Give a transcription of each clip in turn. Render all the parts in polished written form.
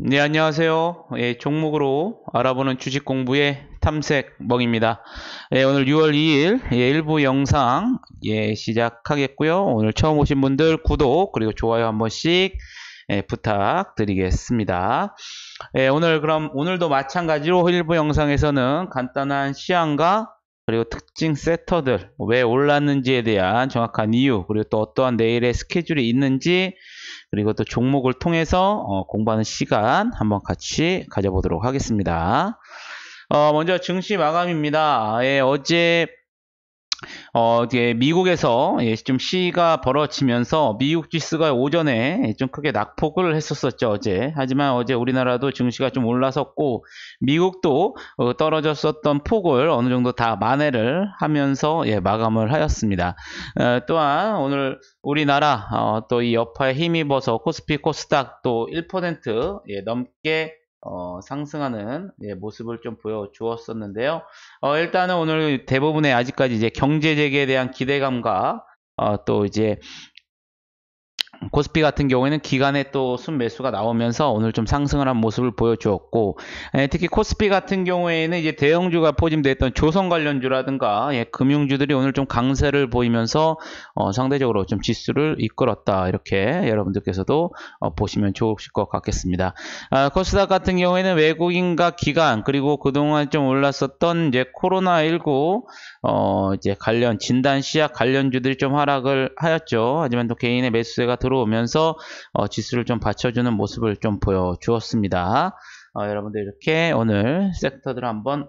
네, 안녕하세요. 예, 종목으로 알아보는 주식 공부의 탐색멍입니다. 예, 오늘 6월 2일 일부 영상 시작하겠고요. 오늘 처음 오신 분들 구독 그리고 좋아요 한 번씩 부탁드리겠습니다. 오늘도 마찬가지로 일부 영상에서는 간단한 시황과 그리고 특징 섹터들 왜 올랐는지에 대한 정확한 이유, 그리고 또 어떠한 내일의 스케줄이 있는지, 그리고 또 종목을 통해서 공부하는 시간 한번 같이 가져보도록 하겠습니다. 먼저 증시 마감입니다. 어제 미국에서 좀 시가 벌어지면서 미국 지수가 오전에 좀 크게 낙폭을 했었죠, 어제. 하지만 어제 우리나라도 증시가 좀 올라섰고, 미국도 떨어졌었던 폭을 어느 정도 다 만회를 하면서 마감을 하였습니다. 또한 오늘 우리나라 또 이 여파에 힘입어서 코스피 코스닥 또 1% 넘게 상승하는 모습을 좀 보여주었었는데요. 일단은 오늘 대부분의 아직까지 이제 경제 재개에 대한 기대감과 또 이제 코스피 같은 경우에는 기간에 또 순매수가 나오면서 오늘 좀 상승을 한 모습을 보여주었고, 특히 코스피 같은 경우에는 이제 대형주가 포진됐던 조선 관련주라든가 금융주들이 오늘 좀 강세를 보이면서 상대적으로 좀 지수를 이끌었다, 이렇게 여러분들께서도 보시면 좋으실 것 같겠습니다. 코스닥 같은 경우에는 외국인과 기관, 그리고 그동안 좀 올랐었던 이제 코로나19 이제 관련 진단 시약 관련주들이 좀 하락을 하였죠. 하지만 또 개인의 매수세가 들어오면서 지수를 좀 받쳐주는 모습을 좀 보여주었습니다. 여러분들 이렇게 오늘 섹터들을 한번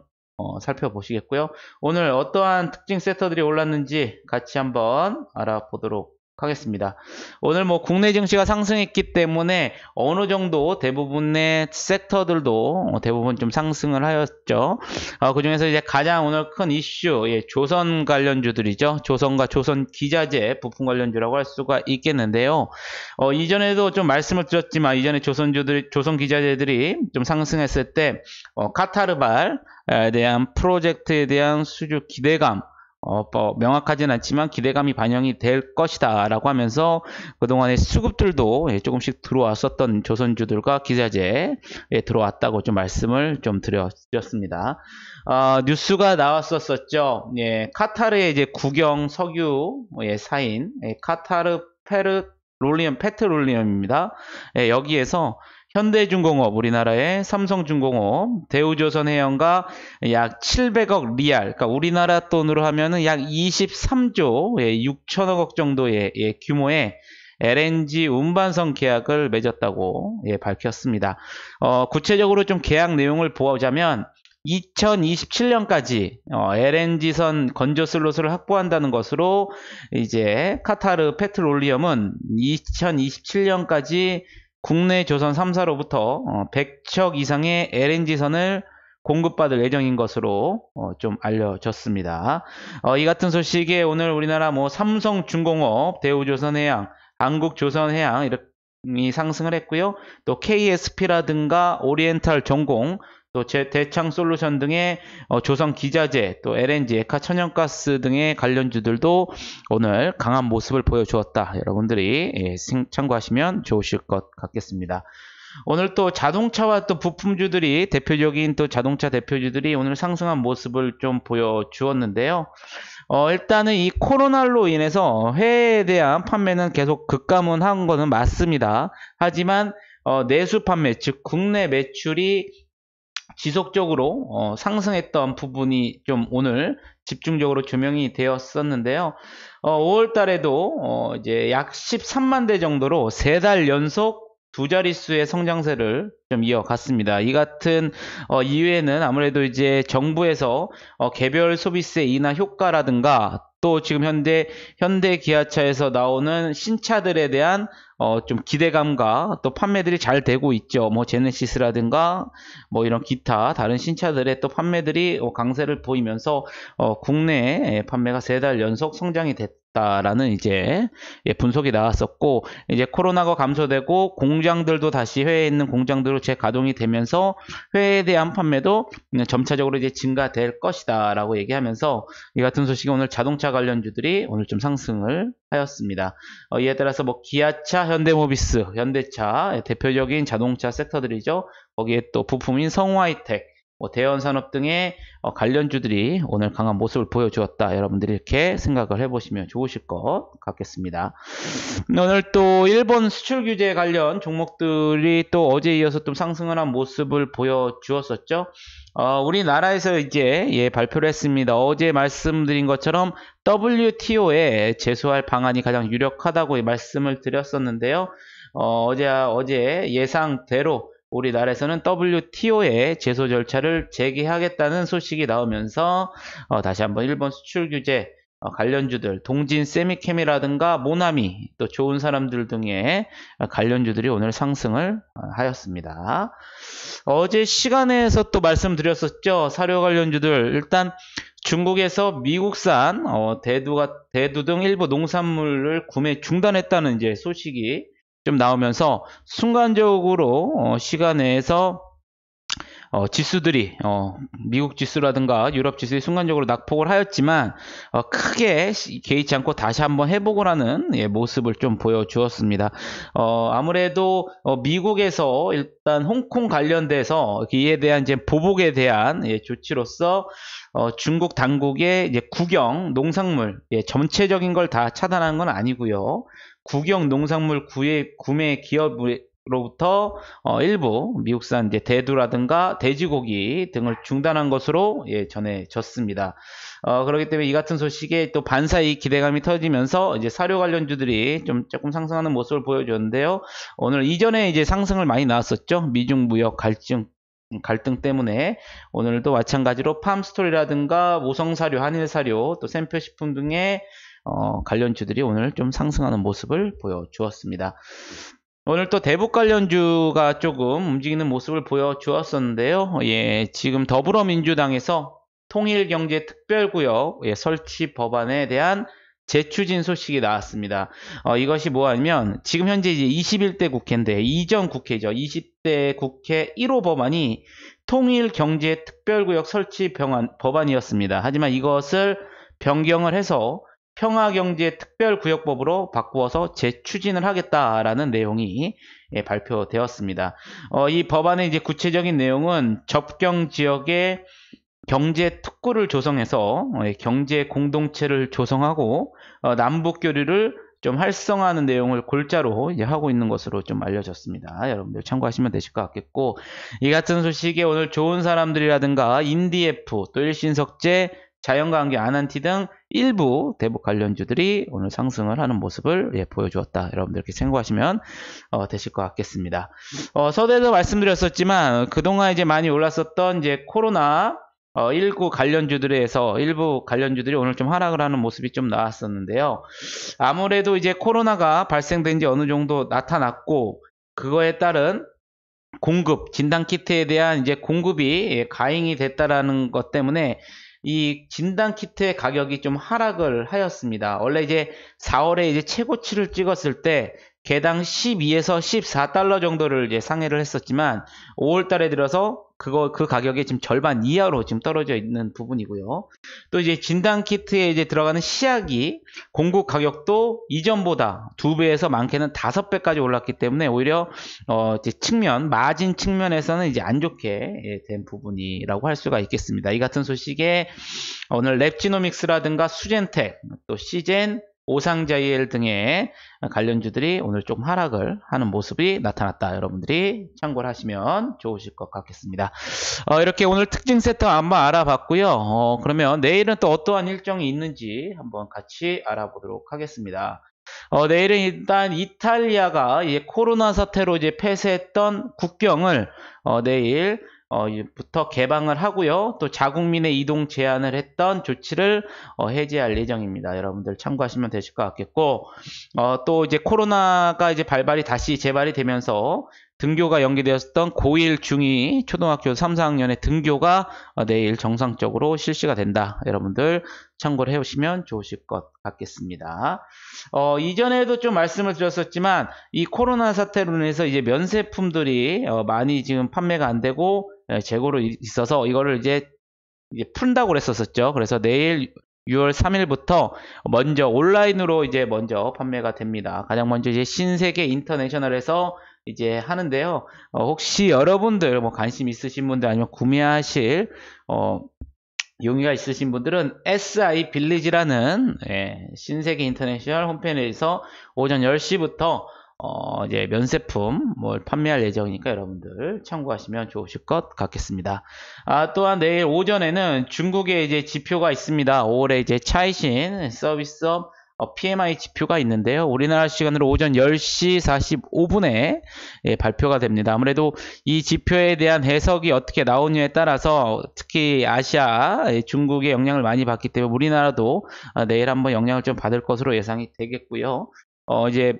살펴보시겠고요. 오늘 어떠한 특징 섹터들이 올랐는지 같이 한번 알아보도록 하겠습니다. 오늘 뭐 국내 증시가 상승했기 때문에 어느 정도 대부분의 섹터들도 대부분 좀 상승을 하였죠. 그 중에서 이제 가장 오늘 큰 이슈, 조선 관련주들이죠. 조선과 조선 기자재 부품 관련주라고 할 수가 있겠는데요. 이전에도 좀 말씀을 드렸지만, 이전에 조선 기자재들이 좀 상승했을 때 카타르발에 대한 프로젝트에 대한 수주 기대감, 명확하진 않지만 기대감이 반영이 될 것이다 라고 하면서 그동안의 수급들도 조금씩 들어왔었던 조선주들과 기자재에 들어왔다고 좀 말씀을 좀 드렸습니다. 뉴스가 나왔었죠. 카타르의 이제 국영 석유 사인 카타르 페트롤리움입니다. 여기에서 현대중공업, 우리나라의 삼성중공업, 대우조선해양과 약 700억 리알, 그러니까 우리나라 돈으로 하면은 약 23조 6천억 정도의 규모의 LNG 운반선 계약을 맺었다고 밝혔습니다. 구체적으로 좀 계약 내용을 보자면 2027년까지 LNG선 건조 슬롯을 확보한다는 것으로, 이제 카타르 페트롤리움은 2027년까지 국내 조선 3사로부터 100척 이상의 LNG선을 공급받을 예정인 것으로 좀 알려졌습니다. 이 같은 소식에 오늘 우리나라 뭐 삼성중공업, 대우조선해양, 한국조선해양 이렇게 상승을 했고요. 또 KSP라든가 오리엔탈전공, 또 대창솔루션 등의 조선 기자재, 또 LNG, 에카 천연가스 등의 관련주들도 오늘 강한 모습을 보여주었다. 여러분들이 참고하시면 좋으실 것 같겠습니다. 오늘 또 자동차와 또 부품주들이, 대표적인 또 자동차 대표주들이 오늘 상승한 모습을 좀 보여주었는데요. 일단은 이 코로나로 인해서 해외에 대한 판매는 계속 급감은 거는 맞습니다. 하지만 내수 판매, 즉 국내 매출이 지속적으로 상승했던 부분이 좀 오늘 집중적으로 조명이 되었었는데요. 5월 달에도 이제 약 13만 대 정도로 3달 연속 두 자릿수의 성장세를 좀 이어갔습니다. 이 같은 이유에는 아무래도 이제 정부에서 개별 소비세 인하 효과라든가, 또 지금 현대 기아차에서 나오는 신차들에 대한 좀 기대감과 또 판매들이 잘 되고 있죠. 뭐 제네시스라든가 뭐 이런 기타 다른 신차들의 또 판매들이 강세를 보이면서 국내 판매가 3달 연속 성장이 됐다라는 이제 분석이 나왔었고, 이제 코로나가 감소되고 공장들도 다시 해외에 있는 공장들로 재가동이 되면서 해외에 대한 판매도 점차적으로 이제 증가될 것이다라고 얘기하면서, 이 같은 소식이 오늘 자동차 관련주들이 오늘 좀 상승을 하였습니다. 이에 따라서 뭐 기아차, 현대모비스, 현대차 대표적인 자동차 섹터들이죠. 거기에 또 부품인 성우하이텍, 대연산업 등의 관련주들이 오늘 강한 모습을 보여주었다. 여러분들이 이렇게 생각을 해보시면 좋으실 것 같겠습니다. 오늘 또 일본 수출 규제 관련 종목들이 또 어제 이어서 좀 상승을 한 모습을 보여주었었죠. 우리나라에서 이제 발표를 했습니다. 어제 말씀드린 것처럼 WTO에 제소할 방안이 가장 유력하다고 말씀을 드렸었는데요. 어제 예상대로 우리나라에서는 WTO에 제소 절차를 재개하겠다는 소식이 나오면서 다시 한번 일본 수출 규제 관련주들, 동진 세미캠이라든가 모나미, 또 좋은 사람들 등의 관련주들이 오늘 상승을 하였습니다. 어제 시간에서 또 말씀드렸었죠. 사료 관련주들, 일단 중국에서 미국산 대두 등 일부 농산물을 구매 중단했다는 이제 소식이 좀 나오면서 순간적으로 시간에서 지수들이 미국 지수라든가 유럽 지수들이 순간적으로 낙폭을 하였지만 크게 개의치 않고 다시 한번 회복을 하는 모습을 좀 보여주었습니다. 아무래도 미국에서 일단 홍콩 관련돼서 이에 대한 이제 보복에 대한 조치로서 중국 당국의 이제 국영 농산물 전체적인 걸 다 차단한 건 아니고요. 국영 농산물 구매 기업으로부터 일부 미국산 이제 대두라든가 돼지고기 등을 중단한 것으로 전해졌습니다. 그렇기 때문에 이 같은 소식에 또 반사이 기대감이 터지면서 이제 사료 관련주들이 조금 상승하는 모습을 보여줬는데요. 오늘 이전에 이제 상승을 많이 나왔었죠. 미중 무역 갈등 때문에 오늘도 마찬가지로 팜스토리라든가 모성사료, 한일사료, 또 샘표식품 등의 관련주들이 오늘 좀 상승하는 모습을 보여주었습니다. 오늘 또 대북 관련주가 조금 움직이는 모습을 보여주었었는데요. 지금 더불어민주당에서 통일경제특별구역 설치 법안에 대한 재추진 소식이 나왔습니다. 이것이 뭐냐면 지금 현재 이제 21대 국회인데 이전 국회죠. 20대 국회 1호 법안이 통일경제특별구역 설치 법안이었습니다. 하지만 이것을 변경을 해서 평화경제특별구역법으로 바꾸어서 재추진을 하겠다라는 내용이 발표되었습니다. 이 법안의 이제 구체적인 내용은 접경 지역에 경제 특구를 조성해서 경제 공동체를 조성하고 남북 교류를 좀 활성화하는 내용을 골자로 이제 하고 있는 것으로 좀 알려졌습니다. 여러분들 참고하시면 되실 것 같겠고, 이 같은 소식에 오늘 좋은 사람들이라든가 인디에프, 또 일신석재, 자연과학기, 아난티 등 일부 대북 관련주들이 오늘 상승을 하는 모습을 보여주었다. 여러분들 이렇게 참고하시면 되실 것 같겠습니다. 서두에도 말씀드렸었지만 그동안 이제 많이 올랐었던 이제 코로나 19 관련주들에서 일부 관련주들이 오늘 좀 하락을 하는 모습이 좀 나왔었는데요. 아무래도 이제 코로나가 발생된 지 어느 정도 나타났고 그거에 따른 공급, 진단키트에 대한 이제 공급이 가행이 됐다라는 것 때문에 이 진단키트의 가격이 좀 하락을 하였습니다. 원래 이제 4월에 이제 최고치를 찍었을 때 개당 12에서 14달러 정도를 이제 상회를 했었지만 5월 달에 들어서 그 가격이 지금 절반 이하로 지금 떨어져 있는 부분이고요. 또 이제 진단키트에 이제 들어가는 시약이 공급 가격도 이전보다 2배에서 많게는 5배까지 올랐기 때문에 오히려 이제 마진 측면에서는 이제 안 좋게 된 부분이라고 할 수가 있겠습니다. 이 같은 소식에 오늘 랩지노믹스라든가 수젠텍, 또 시젠, 오상자이엘 등의 관련주들이 오늘 조금 하락을 하는 모습이 나타났다. 여러분들이 참고를 하시면 좋으실 것 같겠습니다. 이렇게 오늘 특징 세트 한번 알아봤고요. 그러면 내일은 또 어떠한 일정이 있는지 한번 같이 알아보도록 하겠습니다. 내일은 일단 이탈리아가 코로나 사태로 이제 폐쇄했던 국경을 내일 부터 개방을 하고요. 또 자국민의 이동 제한을 했던 조치를 해제할 예정입니다. 여러분들 참고하시면 되실 것 같겠고, 또 이제 코로나가 이제 다시 재발이 되면서 등교가 연기되었던 고1, 중2, 초등학교 3, 4학년의 등교가 내일 정상적으로 실시가 된다. 여러분들 참고를 해오시면 좋으실 것 같겠습니다. 이전에도 좀 말씀을 드렸었지만 이 코로나 사태로 인해서 이제 면세품들이 많이 지금 판매가 안 되고 재고로 있어서 이거를 이제 푼다고 그랬었죠. 그래서 내일 6월 3일부터 먼저 온라인으로 이제 먼저 판매가 됩니다. 가장 먼저 이제 신세계 인터내셔널에서 이제 하는데요. 혹시 여러분들 뭐 관심 있으신 분들 아니면 구매하실 용의가 있으신 분들은 SI 빌리지라는 신세계 인터내셔널 홈페이지에서 오전 10시부터 이제 면세품 뭘 판매할 예정이니까 여러분들 참고하시면 좋으실 것 같겠습니다. 또한 내일 오전에는 중국에 이제 지표가 있습니다. 5월에 이제 차이신 서비스업 PMI 지표가 있는데요. 우리나라 시간으로 오전 10시 45분에 발표가 됩니다. 아무래도 이 지표에 대한 해석이 어떻게 나오느냐에 따라서 특히 아시아, 중국의 영향을 많이 받기 때문에 우리나라도 내일 한번 영향을 좀 받을 것으로 예상이 되겠고요. 이제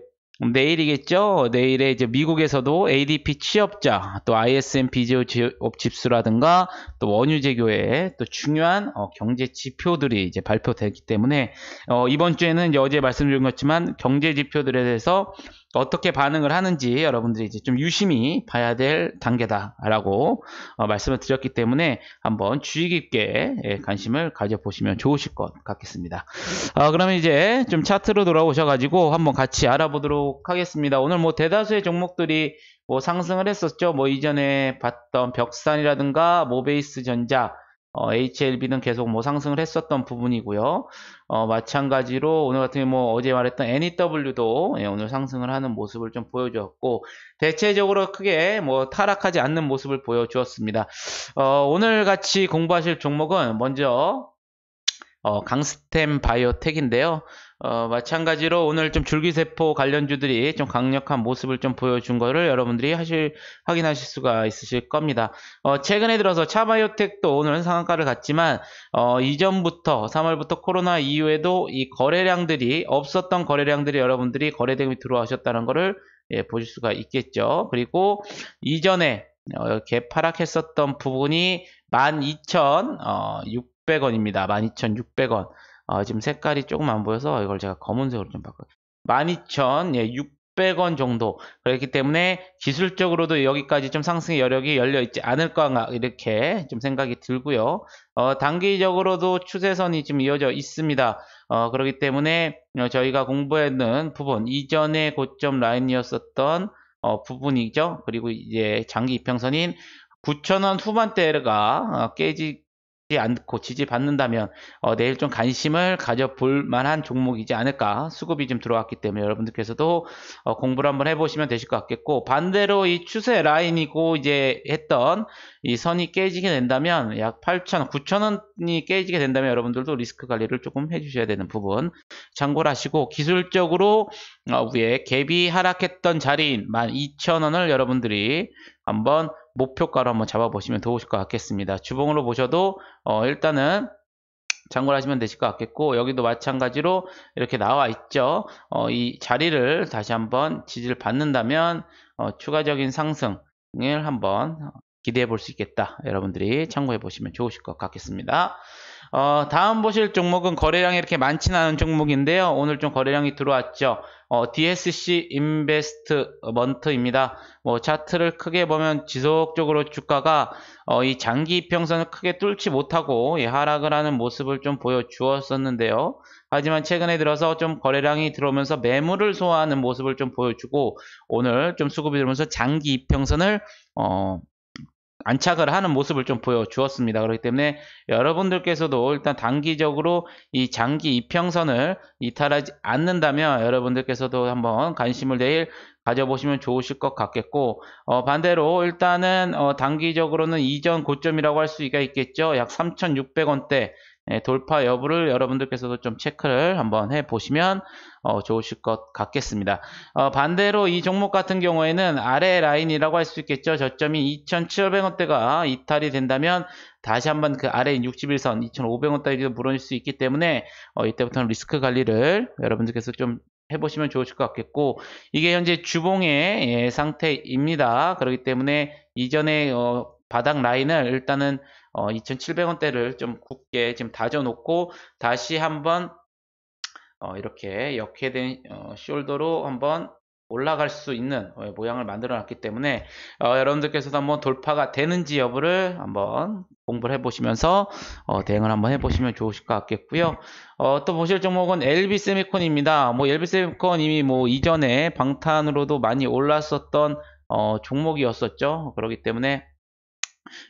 내일이겠죠. 내일에 이제 미국에서도 ADP 취업자, 또 ISM 비교업 지수라든가 또 원유 재고의 또 중요한 경제 지표들이 이제 발표되기 때문에 이번 주에는 이제 어제 말씀드린 것지만 경제 지표들에 대해서 어떻게 반응을 하는지 여러분들이 이제 좀 유심히 봐야 될 단계다라고 말씀을 드렸기 때문에 한번 주의 깊게 관심을 가져보시면 좋으실 것 같겠습니다. 그러면 이제 좀 차트로 돌아오셔가지고 한번 같이 알아보도록 하겠습니다. 오늘 뭐 대다수의 종목들이 뭐 상승을 했었죠. 뭐 이전에 봤던 벽산이라든가 모베이스 전자, HLB는 계속 뭐 상승을 했었던 부분이고요. 마찬가지로 오늘 같은 경우 뭐 어제 말했던 NEW도 오늘 상승을 하는 모습을 좀 보여주었고, 대체적으로 크게 뭐 타락하지 않는 모습을 보여주었습니다. 오늘 같이 공부하실 종목은 먼저 강스템 바이오텍인데요. 마찬가지로 오늘 좀 줄기세포 관련주들이 좀 강력한 모습을 좀 보여준 거를 여러분들이 확인하실 수가 있으실 겁니다. 최근에 들어서 차바이오텍도 오늘은 상한가를 갔지만, 이전부터 3월부터 코로나 이후에도 이 거래량들이 없었던 거래량들이 여러분들이 거래대금이 들어오셨다는 거를 보실 수가 있겠죠. 그리고 이전에 개파락했었던 부분이 12,600원입니다. 12,600원. 지금 색깔이 조금 안 보여서 이걸 제가 검은색으로 좀 바꿔요. 12,600원 정도. 그렇기 때문에 기술적으로도 여기까지 좀 상승의 여력이 열려 있지 않을까 이렇게 좀 생각이 들고요. 단기적으로도 추세선이 지금 이어져 있습니다. 그렇기 때문에 저희가 공부했는 부분, 이전의 고점 라인이었었던 부분이죠. 그리고 이제 장기 이평선인 9,000원 후반대가 깨지지 않고 지지받는다면 내일 좀 관심을 가져볼 만한 종목이지 않을까. 수급이 좀 들어왔기 때문에 여러분들께서도 공부를 한번 해보시면 되실 것 같겠고, 반대로 이 추세 라인이고 이제 했던 이 선이 깨지게 된다면 약 8,000원, 9,000원이 깨지게 된다면 여러분들도 리스크 관리를 조금 해주셔야 되는 부분 참고를 하시고, 기술적으로 위에 갭이 하락했던 자리인 12,000원을 여러분들이 한번 목표가로 한번 잡아보시면 좋으실 것 같겠습니다. 주봉으로 보셔도 일단은 참고를 하시면 되실 것 같겠고, 여기도 마찬가지로 이렇게 나와 있죠. 이 자리를 다시 한번 지지를 받는다면 추가적인 상승을 한번 기대해 볼 수 있겠다. 여러분들이 참고해 보시면 좋으실 것 같겠습니다. 다음 보실 종목은 거래량이 이렇게 많지는 않은 종목인데요. 오늘 좀 거래량이 들어왔죠. DSC 인베스트먼트입니다. 뭐 차트를 크게 보면 지속적으로 주가가 이 장기 이평선을 크게 뚫지 못하고 하락을 하는 모습을 좀 보여주었었는데요. 하지만 최근에 들어서 좀 거래량이 들어오면서 매물을 소화하는 모습을 좀 보여주고, 오늘 좀 수급이 들어오면서 장기 이평선을 안착을 하는 모습을 좀 보여주었습니다. 그렇기 때문에 여러분들께서도 일단 단기적으로 이 장기 이평선을 이탈하지 않는다면 여러분들께서도 한번 관심을 내일 가져보시면 좋으실 것 같겠고, 반대로 일단은 단기적으로는 이전 고점이라고 할 수가 있겠죠. 약 3,600원대 돌파 여부를 여러분들께서도 좀 체크를 한번 해보시면 좋으실 것 같겠습니다. 반대로 이 종목 같은 경우에는 아래 라인이라고 할 수 있겠죠. 저점이 2,700원대가 이탈이 된다면 다시 한번 그 아래인 61선 2,500원대로 무너질 수 있기 때문에 이때부터는 리스크 관리를 여러분들께서 좀 해보시면 좋으실 것 같겠고, 이게 현재 주봉의 상태입니다. 그렇기 때문에 이전에 바닥 라인을 일단은 2,700원대를 좀 굳게 지금 다져놓고 다시 한번 이렇게 역회된 숄더로 한번 올라갈 수 있는 모양을 만들어 놨기 때문에 여러분들께서도 한번 돌파가 되는지 여부를 한번 공부를 해보시면서 대응을 한번 해보시면 좋으실 것 같겠고요. 또 보실 종목은 LB세미콘입니다. 뭐 LB세미콘 이미 뭐 이전에 방탄으로도 많이 올랐었던 종목이었었죠. 그렇기 때문에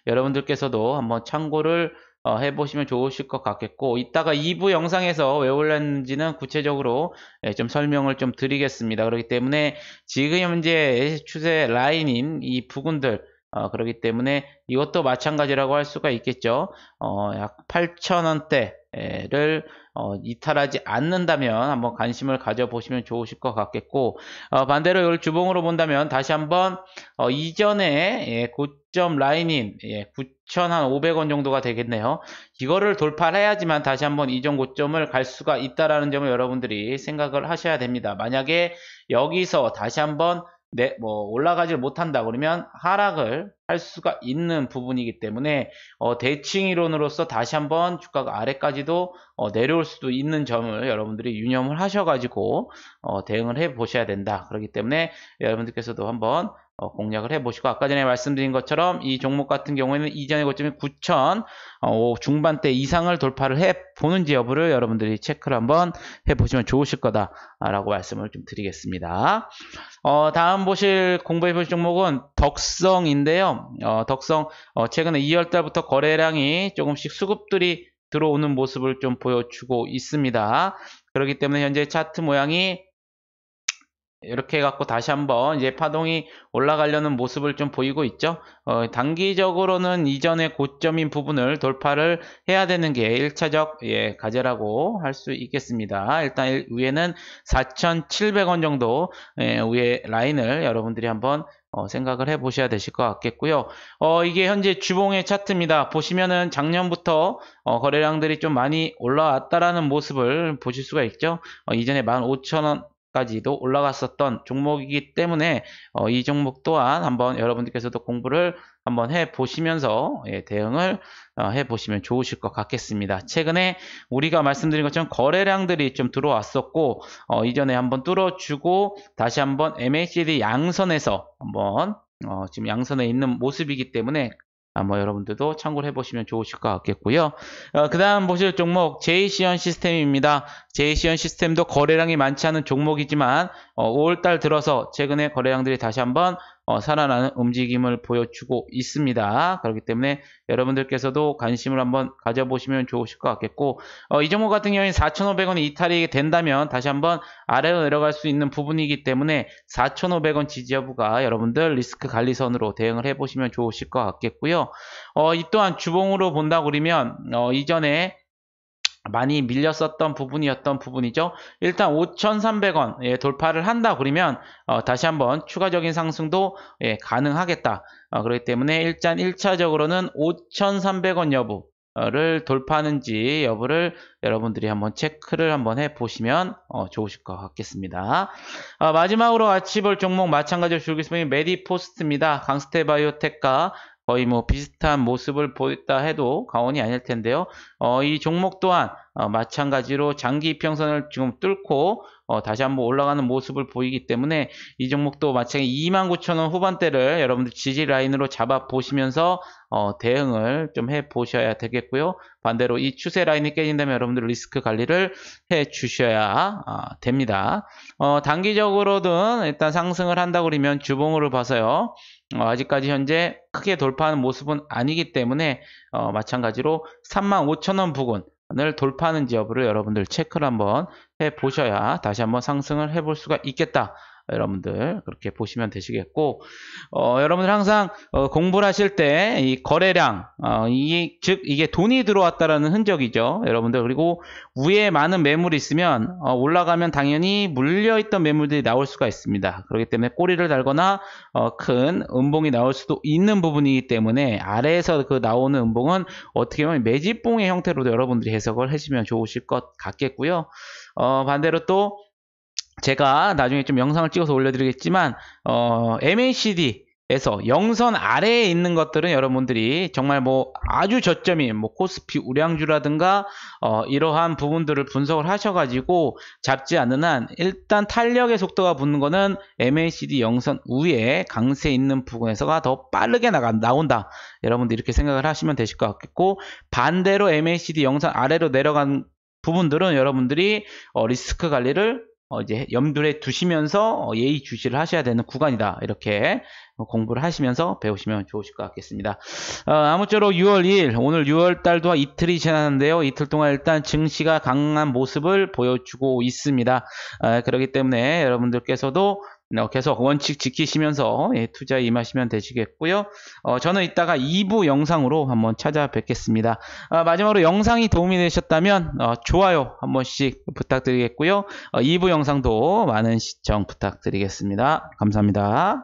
여러분들께서도 한번 참고를 해보시면 좋으실 것 같겠고, 이따가 2부 영상에서 왜 올랐는지는 구체적으로 좀 설명을 좀 드리겠습니다. 그렇기 때문에 지금 현재 추세 라인인 이 부분들, 그렇기 때문에 이것도 마찬가지라고 할 수가 있겠죠. 약 8,000원대를 이탈하지 않는다면 한번 관심을 가져보시면 좋으실 것 같겠고, 반대로 이걸 주봉으로 본다면 다시 한번 이전에 고점 라인인 9,500원 정도가 되겠네요. 이거를 돌파를 해야지만 다시 한번 이전 고점을 갈 수가 있다라는 점을 여러분들이 생각을 하셔야 됩니다. 만약에 여기서 다시 한번 올라가질 못한다 그러면 하락을 할 수가 있는 부분이기 때문에 대칭 이론으로서 다시 한번 주가가 아래까지도 내려올 수도 있는 점을 여러분들이 유념을 하셔가지고 대응을 해 보셔야 된다. 그렇기 때문에 여러분들께서도 한번 공략을 해보시고, 아까 전에 말씀드린 것처럼 이 종목 같은 경우에는 이전의 고점이 9,000 중반대 이상을 돌파를 해보는지 여부를 여러분들이 체크를 한번 해보시면 좋으실 거다라고 말씀을 좀 드리겠습니다. 다음 공부해 보실 종목은 덕성인데요. 덕성 최근에 2월달부터 거래량이 조금씩 수급들이 들어오는 모습을 좀 보여주고 있습니다. 그렇기 때문에 현재 차트 모양이 이렇게 해갖고 다시 한번 이제 파동이 올라가려는 모습을 좀 보이고 있죠. 단기적으로는 이전의 고점인 부분을 돌파를 해야 되는 게 1차적 과제라고 할 수 있겠습니다. 일단 위에는 4,700원 정도 위에 라인을 여러분들이 한번 생각을 해 보셔야 되실 것 같겠고요. 이게 현재 주봉의 차트입니다. 보시면은 작년부터 거래량들이 좀 많이 올라왔다라는 모습을 보실 수가 있죠. 이전에 15,000원 까지도 올라갔었던 종목이기 때문에 이 종목 또한 한번 여러분들께서도 공부를 한번 해 보시면서 대응을 해 보시면 좋으실 것 같겠습니다. 최근에 우리가 말씀드린 것처럼 거래량들이 좀 들어왔었고 이전에 한번 뚫어주고 다시 한번 MACD 양선에서 한번 지금 양선에 있는 모습이기 때문에 한번 여러분들도 참고를 해보시면 좋으실 것 같겠고요. 그 다음 보실 종목 제이시언 시스템입니다. 제이시언 시스템도 거래량이 많지 않은 종목이지만 5월달 들어서 최근에 거래량들이 다시 한번 살아나는 움직임을 보여주고 있습니다. 그렇기 때문에 여러분들께서도 관심을 한번 가져보시면 좋으실 것 같겠고, 이 종목 같은 경우에는 4,500원이 이탈이 된다면 다시 한번 아래로 내려갈 수 있는 부분이기 때문에 4,500원 지지 여부가 여러분들 리스크 관리선으로 대응을 해보시면 좋으실 것 같겠고요. 이 또한 주봉으로 본다 그러면 이전에 많이 밀렸었던 부분이었던 부분이죠. 일단 5,300원 돌파를 한다 그러면 다시 한번 추가적인 상승도 가능하겠다. 그렇기 때문에 일단 1차적으로는 5,300원 여부를 돌파하는지 여부를 여러분들이 한번 체크를 한번 해 보시면 좋으실 것 같겠습니다. 마지막으로 같이 볼 종목 마찬가지로 줄기스폰이 메디포스트입니다. 강스테바이오텍과 거의 뭐 비슷한 모습을 보였다 해도 과언이 아닐 텐데요. 이 종목 또한 마찬가지로 장기 이평선을 지금 뚫고 다시 한번 올라가는 모습을 보이기 때문에 이 종목도 마찬가지 29,000원 후반대를 여러분들 지지 라인으로 잡아 보시면서 대응을 좀 해 보셔야 되겠고요. 반대로 이 추세 라인이 깨진다면 여러분들 리스크 관리를 해 주셔야 됩니다. 단기적으로든 일단 상승을 한다고 그러면 주봉으로 봐서요. 아직까지 현재 크게 돌파하는 모습은 아니기 때문에 마찬가지로 35,000원 부근을 돌파하는지 여부를 여러분들 체크를 한번 해 보셔야 다시 한번 상승을 해 볼 수가 있겠다. 여러분들 그렇게 보시면 되시겠고, 여러분들 항상 공부를 하실 때 이 거래량, 즉 이게 돈이 들어왔다라는 흔적이죠. 여러분들, 그리고 위에 많은 매물이 있으면 올라가면 당연히 물려있던 매물들이 나올 수가 있습니다. 그렇기 때문에 꼬리를 달거나 큰 음봉이 나올 수도 있는 부분이기 때문에 아래에서 그 나오는 음봉은 어떻게 보면 매집봉의 형태로도 여러분들이 해석을 해주시면 좋으실 것 같겠고요. 반대로 또 제가 나중에 좀 영상을 찍어서 올려드리겠지만 MACD 에서 영선 아래에 있는 것들은 여러분들이 정말 뭐 아주 저점이 뭐 코스피 우량주라든가 이러한 부분들을 분석을 하셔가지고 잡지 않는 한 일단 탄력의 속도가 붙는 거는 MACD 영선 위에 강세 있는 부분에서가 더 빠르게 나온다. 여러분들 이렇게 생각을 하시면 되실 것 같겠고, 반대로 MACD 영선 아래로 내려간 부분들은 여러분들이 리스크 관리를 이제 염두에 두시면서 예의주시를 하셔야 되는 구간이다. 이렇게 공부를 하시면서 배우시면 좋으실 것 같겠습니다. 아무쪼록 6월 2일, 오늘 6월 달도 이틀이 지났는데요. 이틀 동안 일단 증시가 강한 모습을 보여주고 있습니다. 그렇기 때문에 여러분들께서도 계속 원칙 지키시면서 투자에 임하시면 되시겠고요. 저는 이따가 2부 영상으로 한번 찾아뵙겠습니다. 마지막으로 영상이 도움이 되셨다면 좋아요 한 번씩 부탁드리겠고요. 2부 영상도 많은 시청 부탁드리겠습니다. 감사합니다.